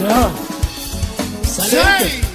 Ah, Salente.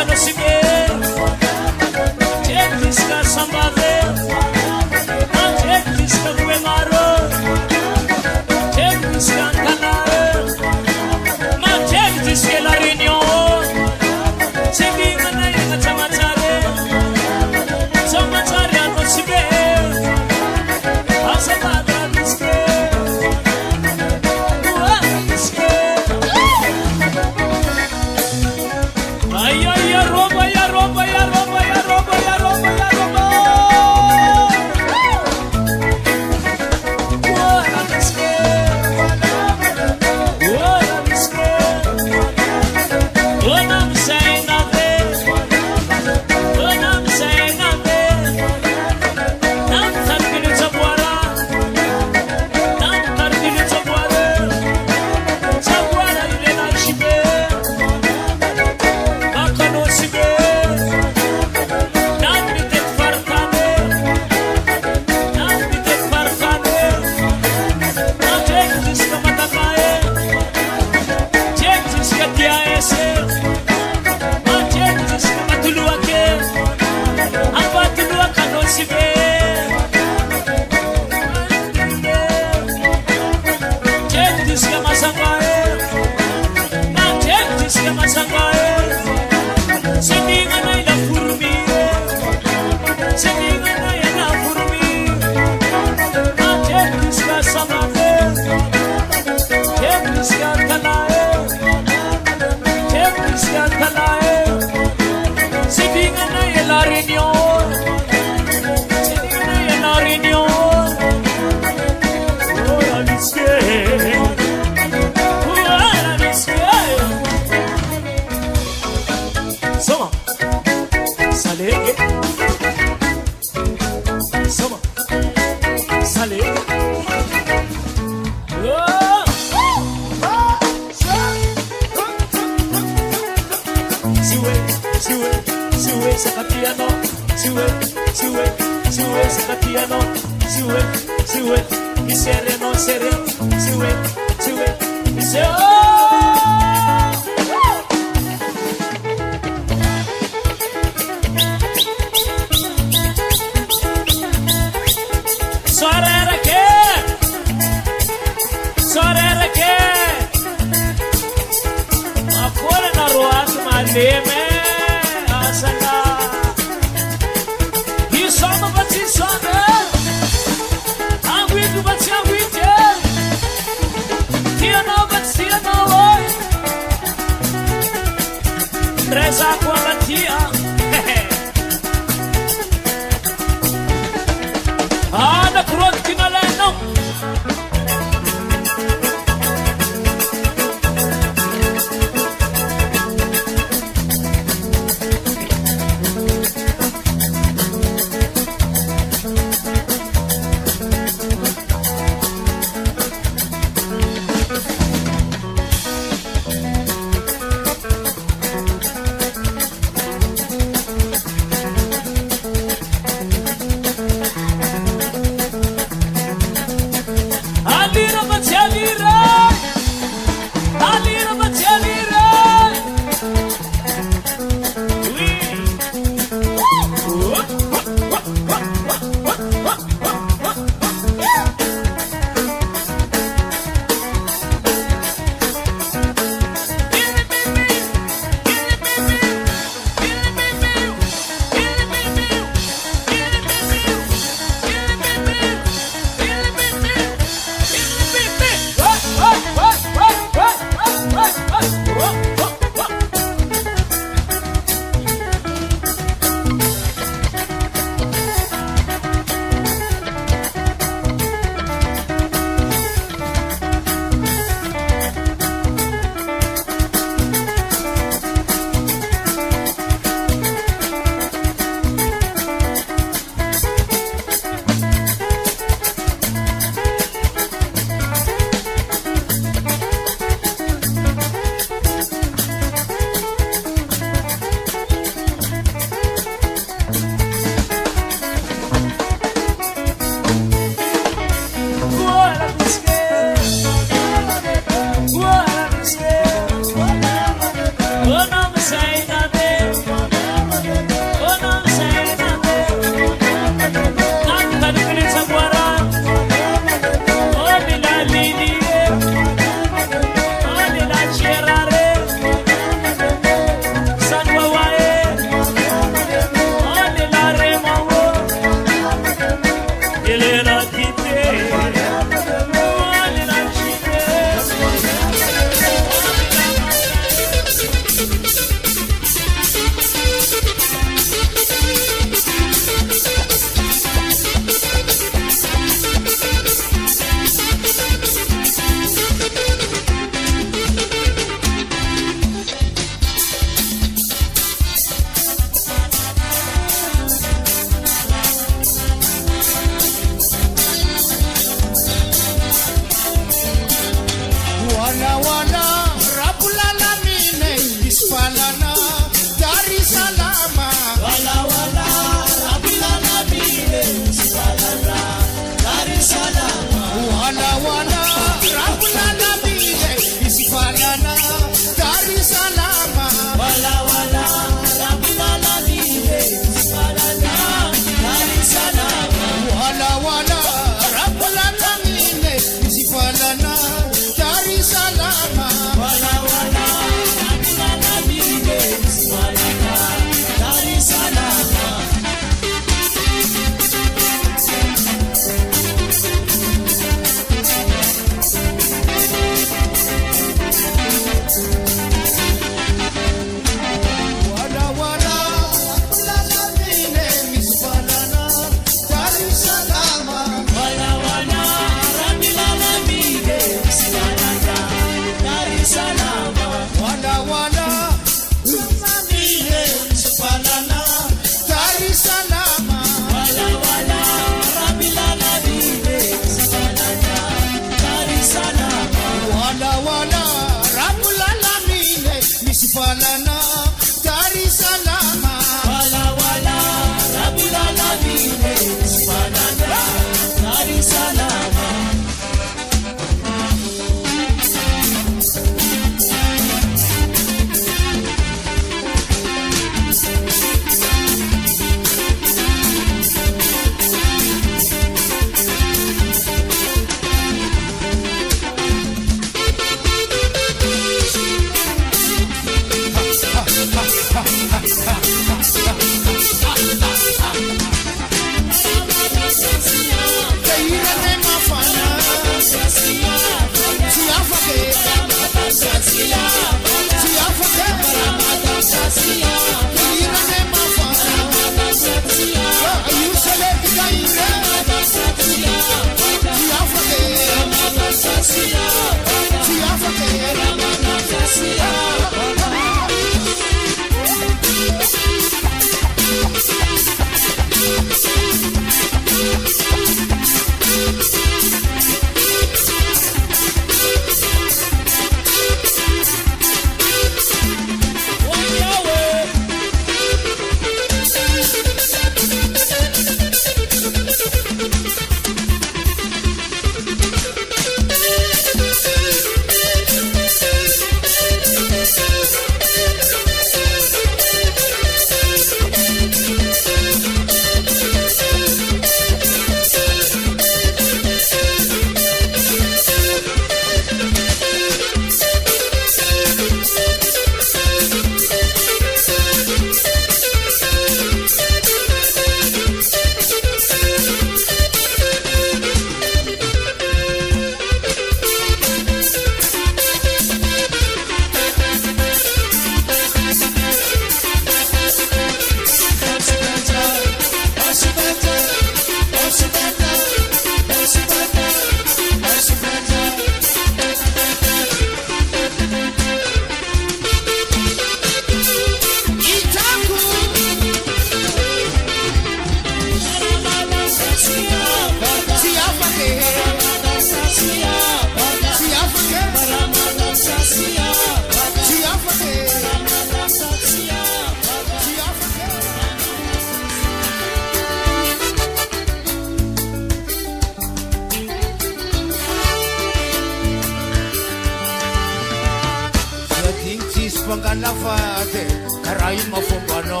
Pangalafate, karay mafumbano,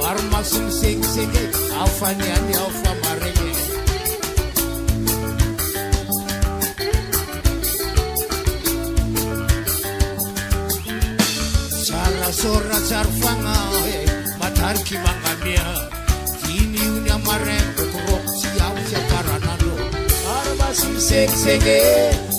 marmasing sing-sing, afanyani afamaringi. Sara sora sarfanga, matarki mangamia, kini unya marembe kurok siyaw siya paranalo. Marmasing sing-sing,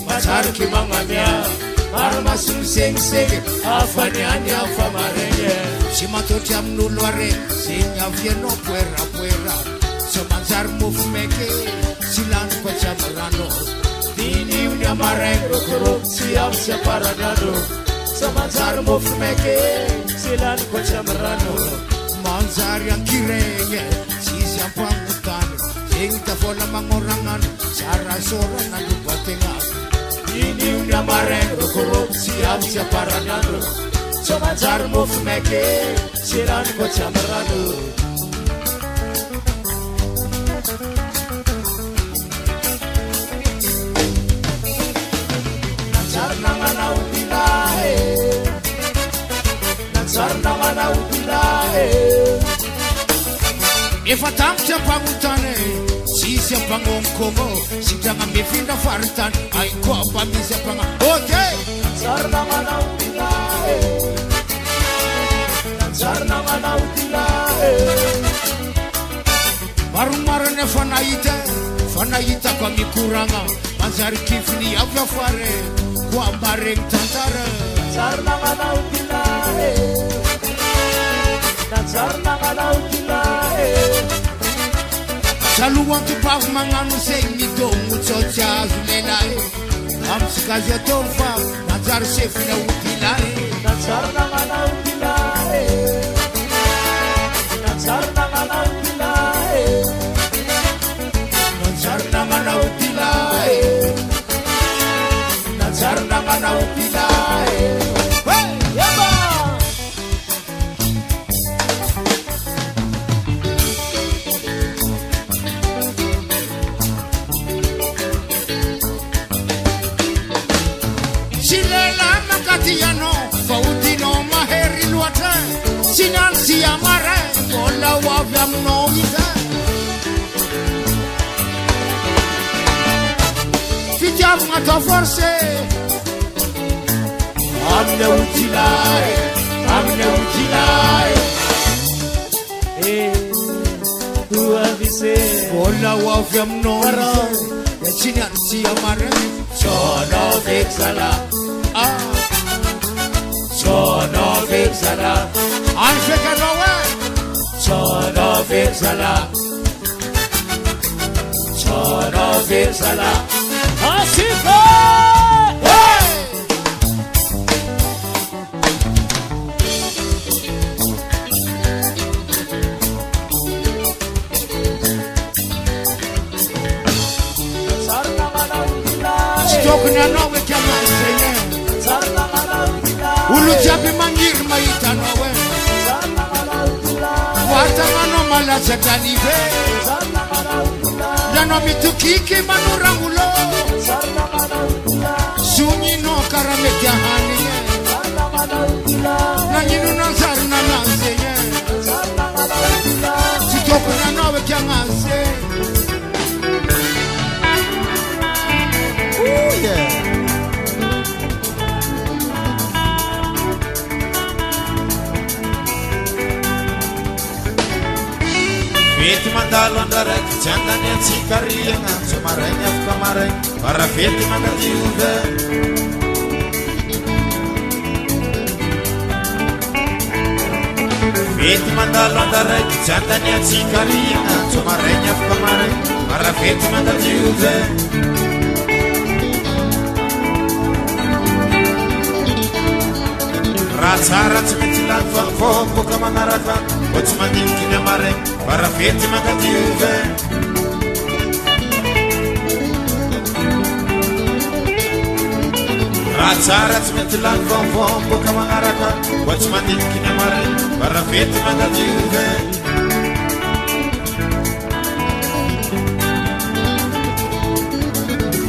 matarki mangamia. Marmasing sing-sing, afanyani afamaringi. Si matoti amnulware, sinya vieno puera. Semanzar mufmeke, silan kwa chamarano. Dini unya marengo kurok siyaw siya paranalo. Semanzar mufmeke, silan kwa chamarano. Manzar yang kirenge, si siyang pangutan. Sing tafola mangorangan, sara-sora na lupatingan. Ini unya marengo kurok siap siapa ranado. Semanzar mufmeke silan ko chamarado. Nansar na utilahe, nansar na utilahe. Ifatam siapa mutane. Siya pangongkomo, siya nga mifinda fartan, ay ko pa siya pang okay. Sarna manautilae, sarna manautilae. Marumara fanaita kwa mikuranga, manzari kifni avya fare, kwa bareng tantara. Sarna manautilae, sarna manautilae. Saluan tu paf manganu sei mi do mucho chazu lenai. Am skazi atorfa, nazar sefi na utilai. Nazar na mana utilai. Nazar na mana utilai. Nazar na mana utilai. Nazar na mana utilai. Hey, yaba! Fautino maheri luata, sinansi amare, kola wavya mnoita. Fitiam ngata forse, amne utilai, amne utilai. Tu avise, kola wavya mnoita, sinansi amare, sono vexala. Sono vexala, Anshekanowe Chono Virsala Asiko Stokna nowe kamasenye Ulu jabi mangir maita nowe Watamano mala satanive Dano mitukiki manurangulo Sunyi no karametia haniye Nanyinu nazaruna nazenye Stokna nowe kamase Oh yeah Feti mandalo andarek, chandani atsikari anganzo mareng afka mareng, para feti magatiuve. Feti mandalo andarek, chandani atsikari anganzo mareng afka mareng, para feti magatiuve. Ratsara tsmetilan fafo kamanarakan, otsmandin kinamareng. Para feti magatiuve Ratsara tsmetilan fafo kamanarakan, otsmandin kinamareng. Para feti magatiuve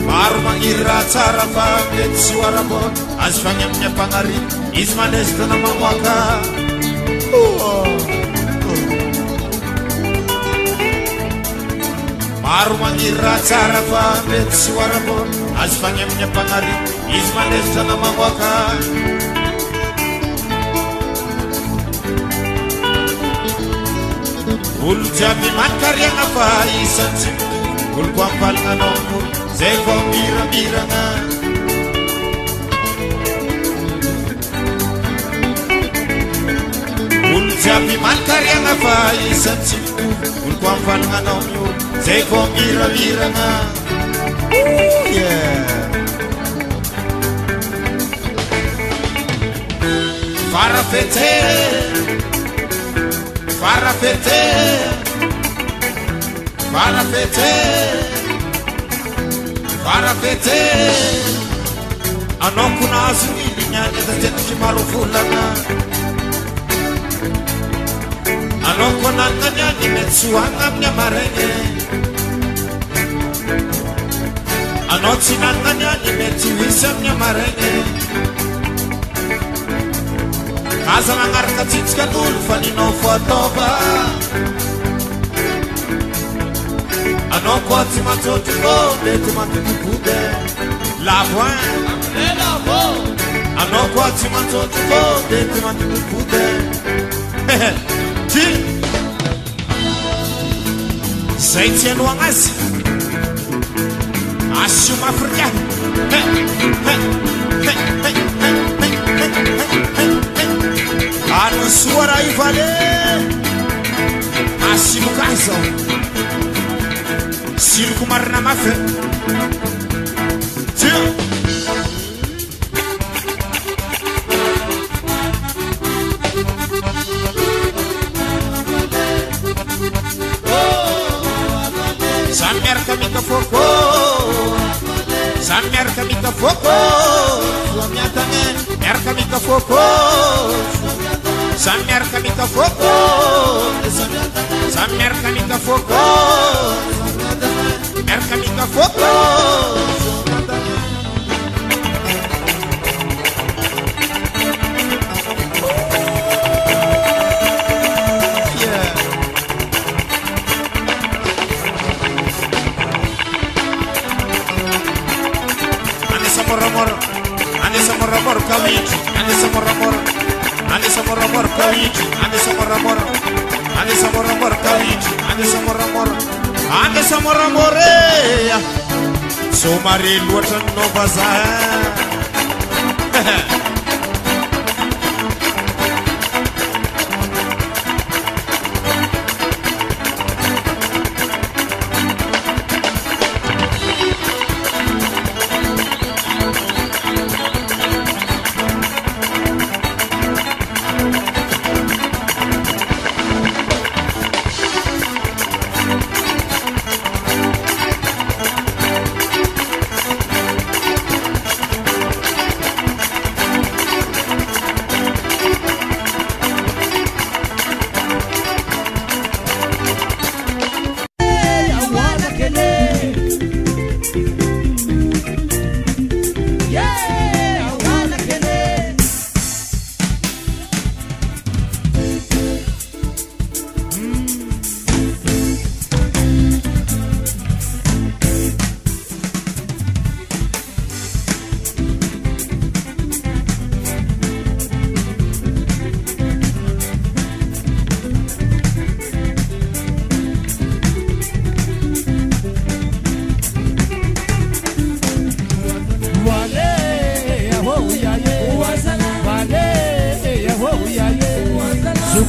Maru mangira tsara famlet suara bon asfanyamnya pangari ismanes tanama waka Maru mangira tsara famlet suara bon asfanyamnya pangari ismanes tanama waka Ul jami mankari apa isansi Ul kwampal nganomur Zeko mira nga Ul jabi mankari apa isansi Ul kwampal nganomur Zeko mira nga Yeah Fara fete Fara fete Fara fete Fara fete Anong kunasuni Nyanya terjadi kimarufulana Anong kunanganya Nimetsuangamnya marenge Anong sinanganya Nimetsuwisamnya marenge Kasa mangarka tsitska tulfanino fotoba Ano kwa tima toti konde tima titi kude La pointe Ano kwa tima toti konde tima titi kude Ti Saitien wangas Asyu mafrika Ano suara ifale Asyu kaso Silku marna mafe Tia Sanmer kami ke foko Sanmer kami ke foko Suamiatane Mer kami ke foko Sanmer kami ke foko Sanmer kami ke foko Mercamita foco Ane samor kawit Ane samor kawit Ane samor amore Somari luatan no bazar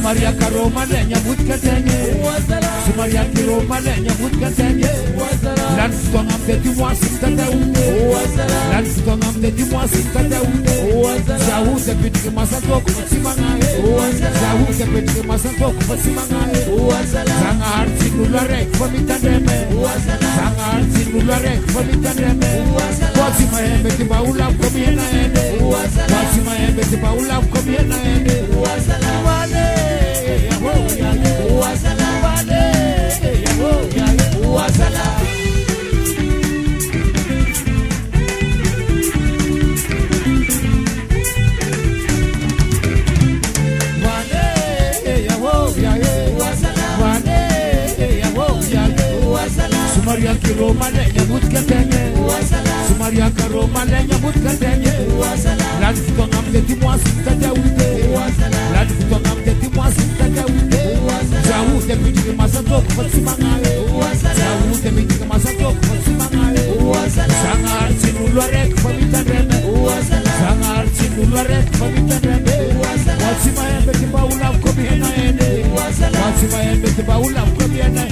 Sumaria Karoma Lenya Mutkatenye, Sumaria Kiroma Lenya Mutkatenye, Landstong am de Washington, Landstong am de Washington, Zahu de Pitki Masatok, Simanga, Zahu de Pitki Masatok, Simanga, Zangar Sinulare, Fomitaneme, Zangar Sinulare, Fomitaneme, what's in my hand, the Baula Comiana, what's in my hand, the Baula Comiana, Sumaria Kiroma Lenya Mutkatenye, Sumaria Karoma Lenya Mutkatenye, Landstong am de Washington, Landstong am de Washington, Zahu de Pitki Masatok, Simanga, Zahu de Pitki Masatok, Simanga, Zangar Sinulare, Fomitaneme, Zangar Sinulare, Fomitaneme, what's in my hand, the Baula Comiana, what's in my hand, the Baula Comiana,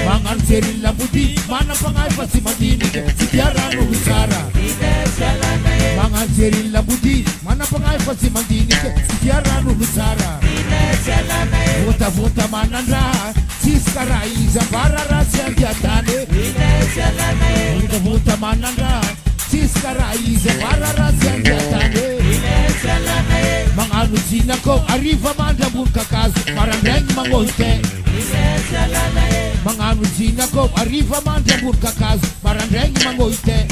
Mangan seri lambuti, mana pangai pasi mandini, setiara no bicara. Mangan seri lambuti, mana pangai pasi mandini, setiara no bicara. Vota manandra, siskarai zambara rasia diatane. Vota manandra, siskarai zambara rasia diatane. Manganu sinako, arriva manda burkakas, marandeng mangoite. Manganu sinako, arriva manda burkakas, marandeng mangoite.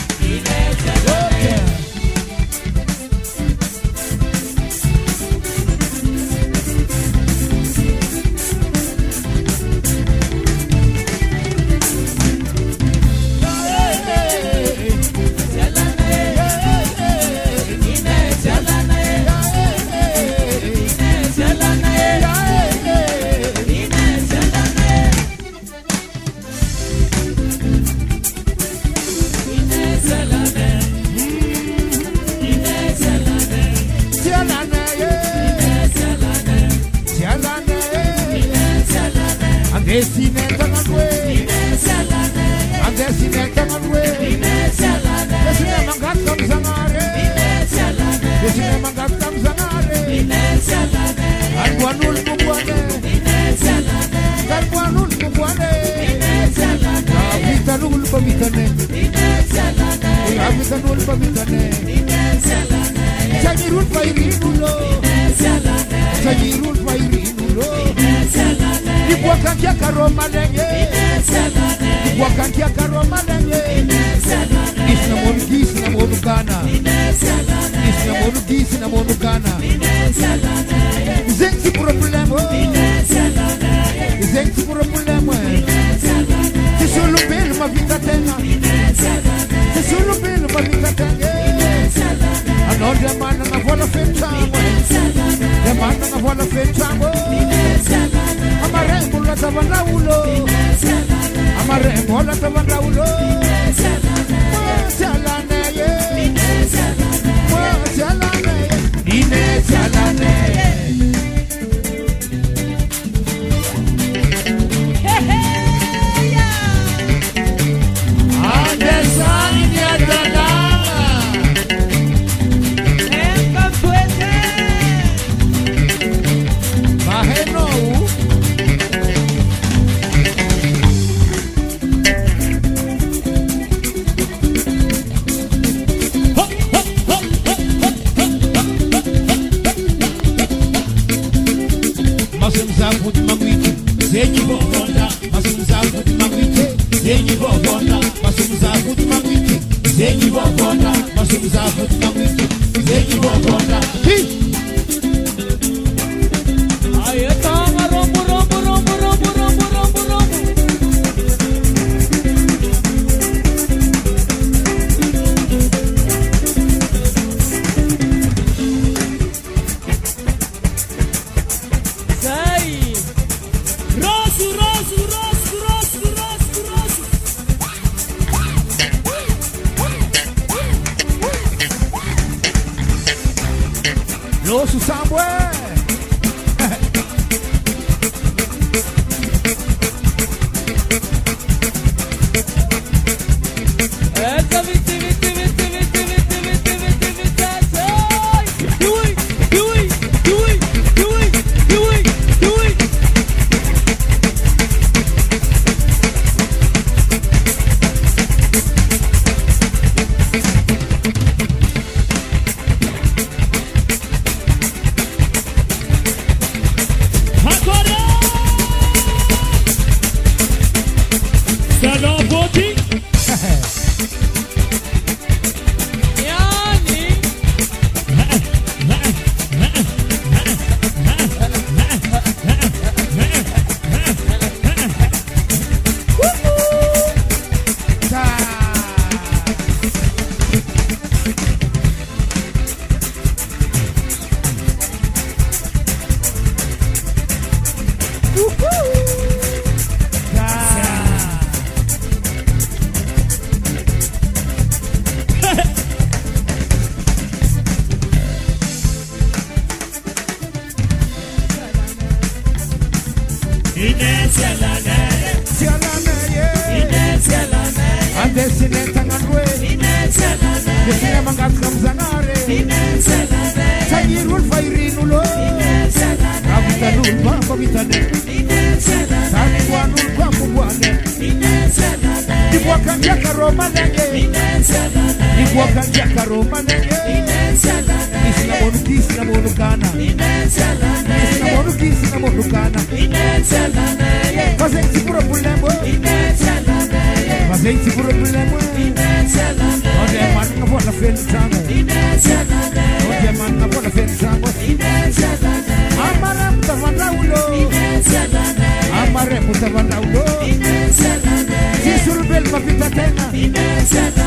Zenyi bo vonda, masumza kuti mangwite. Zenyi bo vonda, masumza futi mangwiki zengi bokonda masuku za futi mangwiki zengi bokonda ayetanga rombo rombo rombo rombo rombo rombo rombo sai rosu rosu rosu rosu rosu rosu rosu somewhere. Amare mutavanda ulo, Jisurubel papita tena.